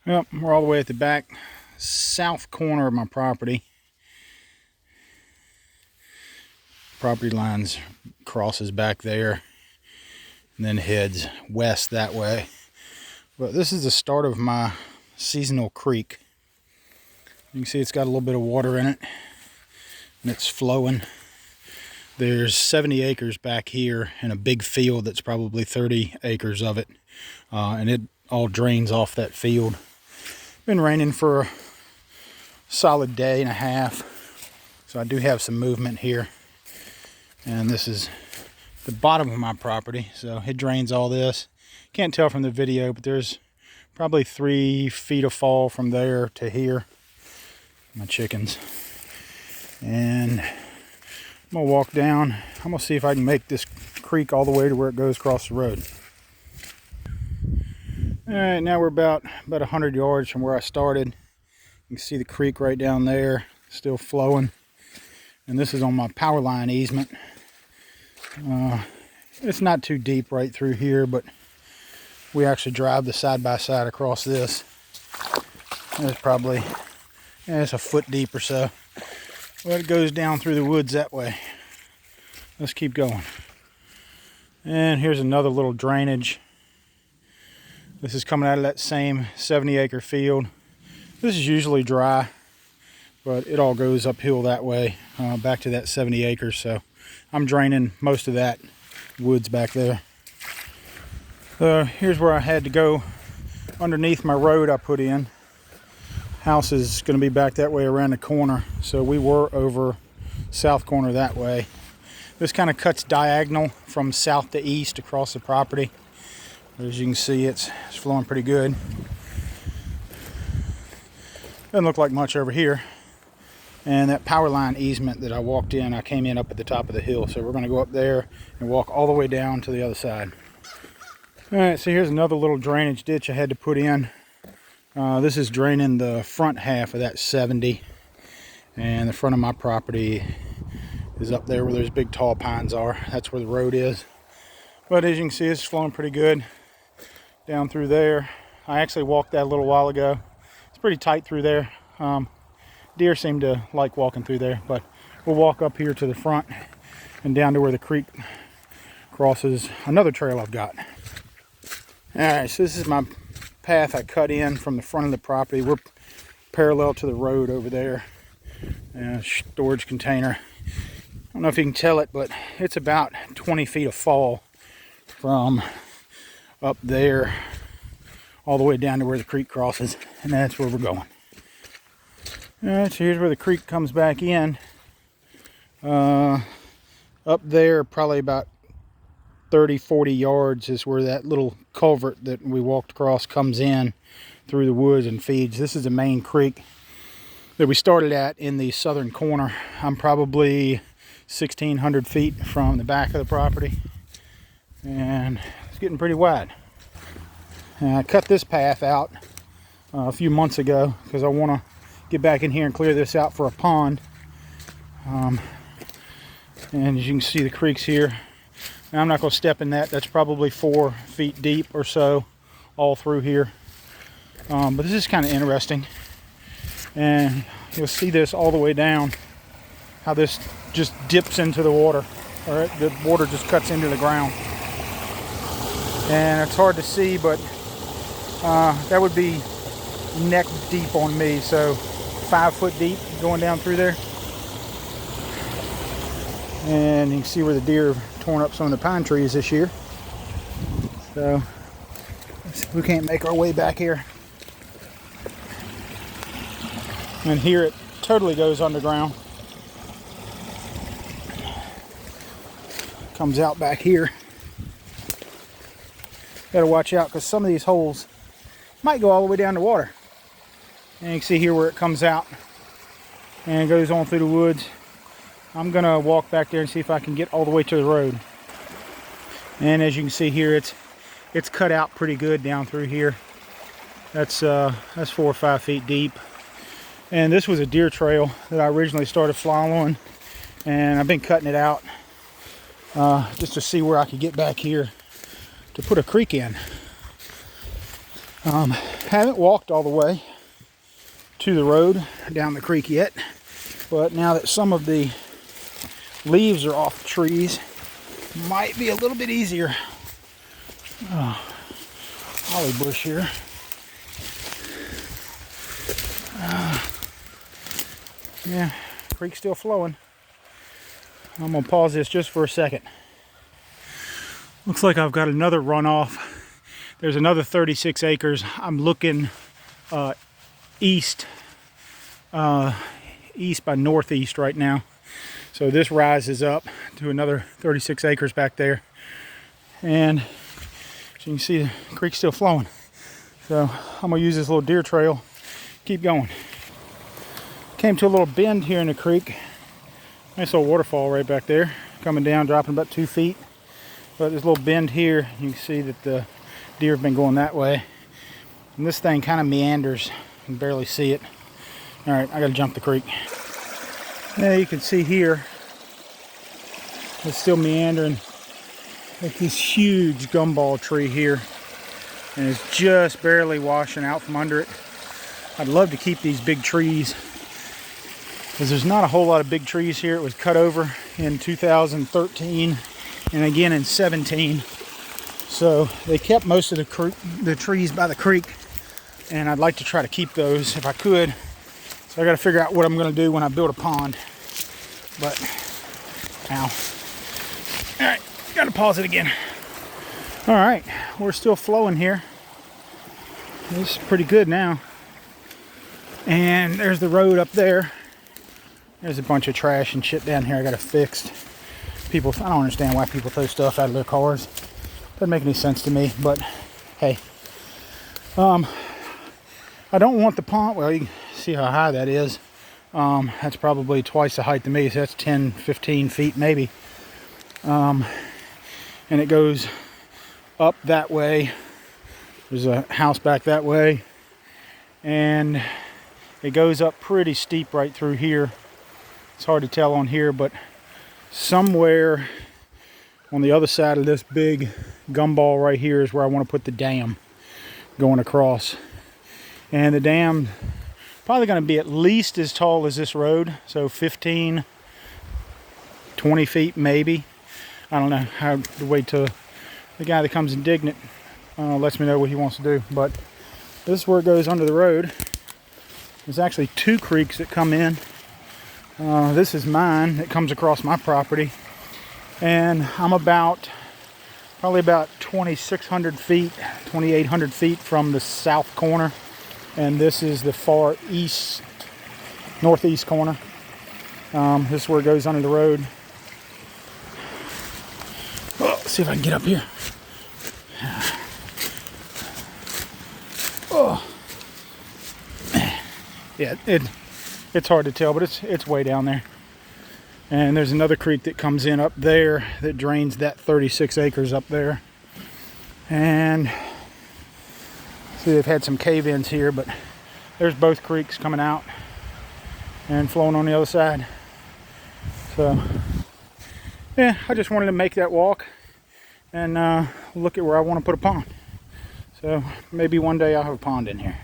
Well, we're all the way at the back south corner of my property. Property lines crosses back there and then heads west that way. But this is the start of my seasonal creek. You can see it's got a little bit of water in it and it's flowing. There's 70 acres back here and a big field that's probably 30 acres of it. And it all drains off that field. Been raining for a solid day and a half. So I do have some movement here. And this is the bottom of my property. So it drains all this. Can't tell from the video, but there's probably 3 feet of fall from there to here. My chickens. And I'm gonna walk down. I'm gonna see if I can make this creek all the way to where it goes across the road. All right, now we're about 100 yards from where I started. You can see the creek right down there, still flowing. And this is on my power line easement. It's not too deep right through here, but we actually drive the side-by-side across this. It's probably, it's a foot deep or so. Well, it goes down through the woods that way. Let's keep going. And here's another little drainage. This is coming out of that same 70-acre field. This is usually dry, but it all goes uphill that way, back to that 70 acres. So I'm draining most of that woods back there. Here's where I had to go underneath my road I put in. House is going to be back that way around the corner, so we were over south corner that way. This kind of cuts diagonal from south to east across the property. As you can see, it's flowing pretty good. Doesn't look like much over here. And that power line easement that I walked in, I came in up at the top of the hill, so we're going to go up there and walk all the way down to the other side. All right, so here's another little drainage ditch I had to put in. This is draining the front half of that 70, and the front of my property is up there where those big tall pines are. That's where the road is. But as you can see, it's flowing pretty good down through there. I actually walked that a little while ago. It's pretty tight through there. Deer seem to like walking through there, but we'll walk up here to the front and down to where the creek crosses another trail I've got. All right, so this is my path I cut in from the front of the property. We're parallel to the road over there. Storage container. I don't know if you can tell it, but it's about 20 feet of fall from up there all the way down to where the creek crosses, and that's where we're going. All right, so here's where the creek comes back in. Up there, probably about 30-40 yards is where that little culvert that we walked across comes in through the woods and feeds. This is the main creek that we started at in the southern corner. I'm probably 1,600 feet from the back of the property, and it's getting pretty wide. And I cut this path out a few months ago because I want to get back in here and clear this out for a pond. And as you can see, the creek's here. Now, I'm not going to step in that. That's probably 4 feet deep or so all through here. But this is kind of interesting. And you'll see this all the way down, how this just dips into the water. All right, the water just cuts into the ground. And it's hard to see, but that would be neck deep on me. So 5 foot deep going down through there. And you can see where the deer have torn up some of the pine trees this year. So we can't make our way back here. And here it totally goes underground. Comes out back here. Got to watch out because some of these holes might go all the way down to water. And you can see here where it comes out and it goes on through the woods. I'm gonna walk back there and see if I can get all the way to the road. And as you can see here, it's cut out pretty good down through here. That's 4 or 5 feet deep. And this was a deer trail that I originally started following, and I've been cutting it out just to see where I could get back here to put a creek in. Haven't walked all the way to the road down the creek yet, but now that some of the leaves are off the trees, might be a little bit easier. Oh, holly bush here. Yeah, creek's still flowing. I'm gonna pause this just for a second. Looks like I've got another runoff. There's another 36 acres. I'm looking east by northeast right now. So this rises up to another 36 acres back there. And as you can see, the creek's still flowing. So I'm gonna use this little deer trail, keep going. Came to a little bend here in the creek. Nice little waterfall right back there, coming down, dropping about 2 feet. But this little bend here, you can see that the deer have been going that way. And this thing kind of meanders. You can barely see it. All right, I gotta jump the creek. Yeah, you can see here, it's still meandering. Like this huge gumball tree here. And it's just barely washing out from under it. I'd love to keep these big trees, because there's not a whole lot of big trees here. It was cut over in 2013 and again in 17. So they kept most of the trees by the creek, and I'd like to try to keep those if I could. So I got to figure out what I'm going to do when I build a pond. But, ow. All right, got to pause it again. All right, we're still flowing here. This is pretty good now. And there's the road up there. There's a bunch of trash and shit down here I got to fix. People, I don't understand why people throw stuff out of their cars. Doesn't make any sense to me, but hey. I don't want the pond. Well, you can see how high that is. That's probably twice the height to me, so that's 10, 15 feet maybe. And it goes up that way. There's a house back that way. And it goes up pretty steep right through here. It's hard to tell on here, but somewhere on the other side of this big gumball right here is where I want to put the dam going across. And the dam probably going to be at least as tall as this road, so 15, 20 feet maybe. I don't know. I have to wait till the guy that comes and digging it lets me know what he wants to do. But this is where it goes under the road. There's actually 2 creeks that come in. This is mine that comes across my property, and I'm probably about 2,600 feet, 2,800 feet from the south corner, and this is the far east, northeast corner. This is where it goes under the road. Oh, let's see if I can get up here. Oh, yeah, it's hard to tell, but it's way down there. And there's another creek that comes in up there that drains that 36 acres up there. And see, they've had some cave-ins here, but there's both creeks coming out and flowing on the other side. So yeah, I just wanted to make that walk and look at where I want to put a pond. So maybe one day I'll have a pond in here.